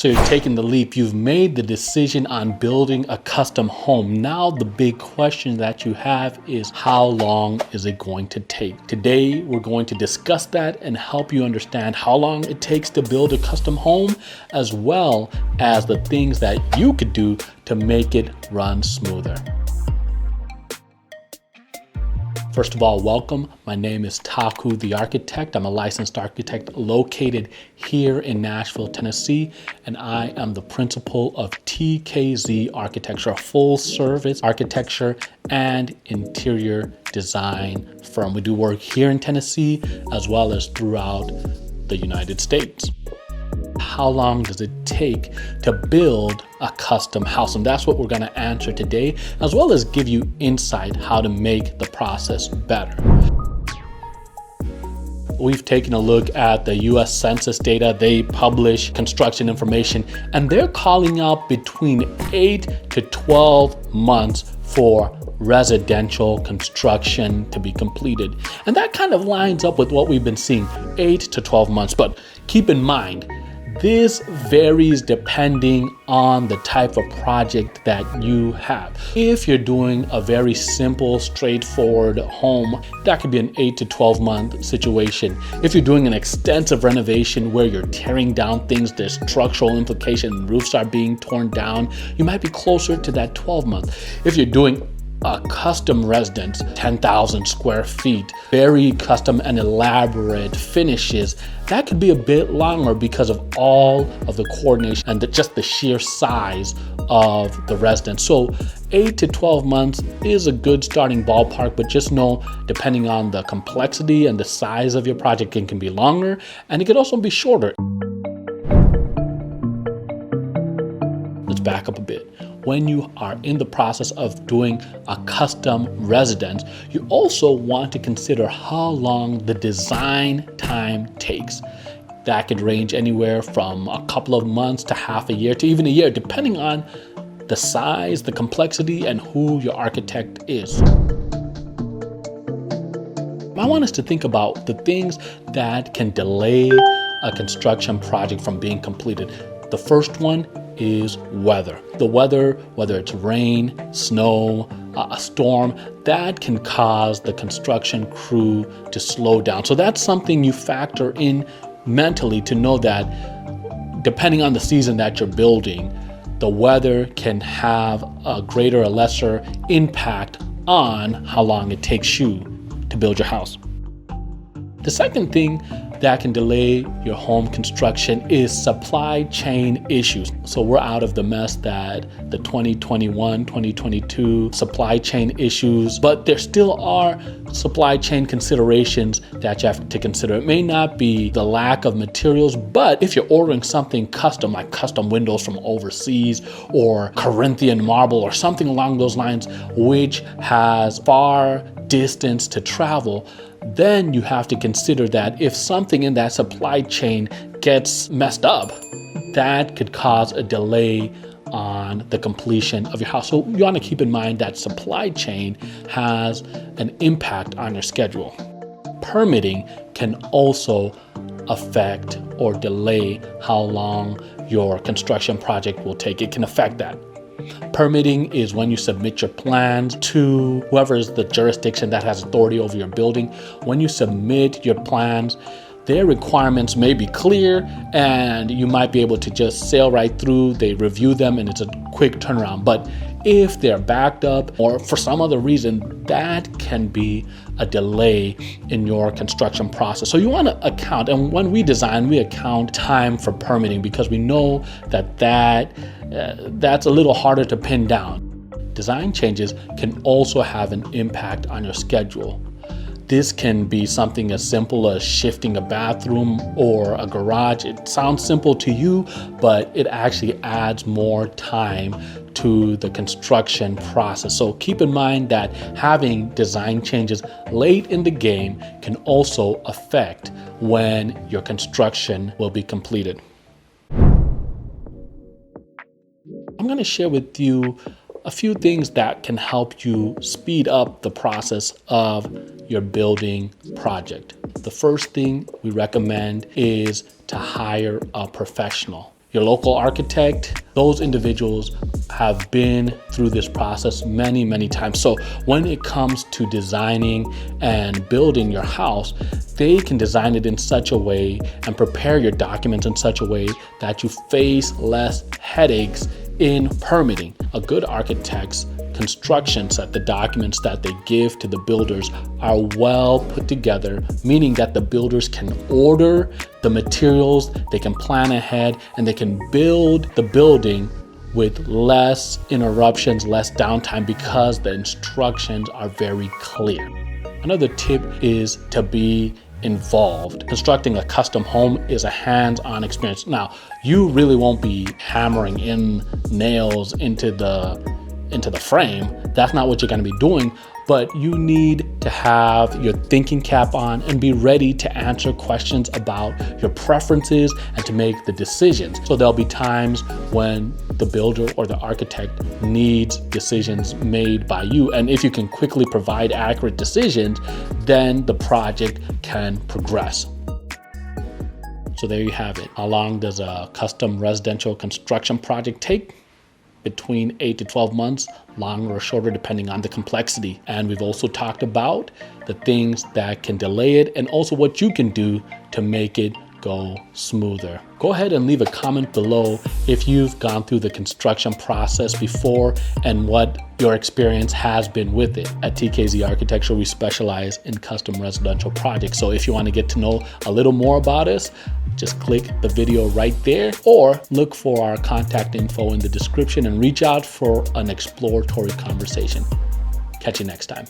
So you're taking the leap. You've made the decision on building a custom home. Now the big question that you have is, how long is it going to take? Today, we're going to discuss that and help you understand how long it takes to build a custom home, as well as the things that you could do to make it run smoother. First of all, welcome. My name is Taku the Architect. I'm a licensed architect located here in Nashville, Tennessee, and I am the principal of TKZ Architecture, a full service architecture and interior design firm. We do work here in Tennessee as well as throughout the United States. How long does it take to build a custom house? And that's what we're going to answer today, as well as give you insight how to make the process better. We've taken a look at the US Census data. They publish construction information, and they're calling out between 8 to 12 months for residential construction to be completed. And that kind of lines up with what we've been seeing, 8 to 12 months. But keep in mind, this varies depending on the type of project that you have. If you're doing a very simple, straightforward home, that could be an 8 to 12 month situation. If you're doing an extensive renovation where you're tearing down things, there's structural implication, roofs are being torn down, you might be closer to that 12 month. If you're doing a custom residence, 10,000 square feet, very custom and elaborate finishes, that could be a bit longer because of all of the coordination and just the sheer size of the residence. So 8 to 12 months is a good starting ballpark, but just know, depending on the complexity and the size of your project, it can be longer and it could also be shorter. Let's back up a bit. When you are in the process of doing a custom residence, you also want to consider how long the design time takes. That could range anywhere from a couple of months to half a year to even a year, depending on the size, the complexity, and who your architect is. I want us to think about the things that can delay a construction project from being completed. The first one is weather. The weather, whether it's rain, snow, a storm, that can cause the construction crew to slow down. So that's something you factor in mentally to know that depending on the season that you're building, the weather can have a greater or lesser impact on how long it takes you to build your house. The second thing that can delay your home construction is supply chain issues. So we're out of the mess that the 2021, 2022 supply chain issues, but there still are supply chain considerations that you have to consider. It may not be the lack of materials, but if you're ordering something custom, like custom windows from overseas or Corinthian marble or something along those lines, which has far distance to travel, then you have to consider that if something in that supply chain gets messed up, that could cause a delay on the completion of your house. So you want to keep in mind that supply chain has an impact on your schedule. Permitting can also affect or delay how long your construction project will take. It can affect that. Permitting is when you submit your plans to whoever is the jurisdiction that has authority over your building. When you submit your plans, their requirements may be clear and you might be able to just sail right through. They review them and it's a quick turnaround. But if they're backed up or for some other reason, that can be a delay in your construction process. So you want to account, and when we design, we account time for permitting because we know that that's a little harder to pin down. Design changes can also have an impact on your schedule. This can be something as simple as shifting a bathroom or a garage. It sounds simple to you, but it actually adds more time to the construction process. So keep in mind that having design changes late in the game can also affect when your construction will be completed. I'm going to share with you a few things that can help you speed up the process of your building project. The first thing we recommend is to hire a professional. your local architect. Those individuals have been through this process many, many times. So when it comes to designing and building your house, they can design it in such a way and prepare your documents in such a way that you face less headaches in permitting. A good architect's construction set, the documents that they give to the builders, are well put together, meaning that the builders can order the materials, they can plan ahead, and they can build the building with less interruptions, less downtime, because the instructions are very clear. Another tip is to be involved. Constructing a custom home is a hands-on experience. Now, you really won't be hammering in nails into the frame. That's not what you're going to be doing, but you need to have your thinking cap on and be ready to answer questions about your preferences and to make the decisions. So there'll be times when the builder or the architect needs decisions made by you. And if you can quickly provide accurate decisions, then the project can progress. So there you have it. How long does a custom residential construction project take? Between 8 to 12 months, longer or shorter, depending on the complexity. And we've also talked about the things that can delay it and also what you can do to make it go smoother. Go ahead and leave a comment below if you've gone through the construction process before and what your experience has been with it. At TKZ Architecture, we specialize in custom residential projects. So if you want to get to know a little more about us, just click the video right there or look for our contact info in the description and reach out for an exploratory conversation. Catch you next time.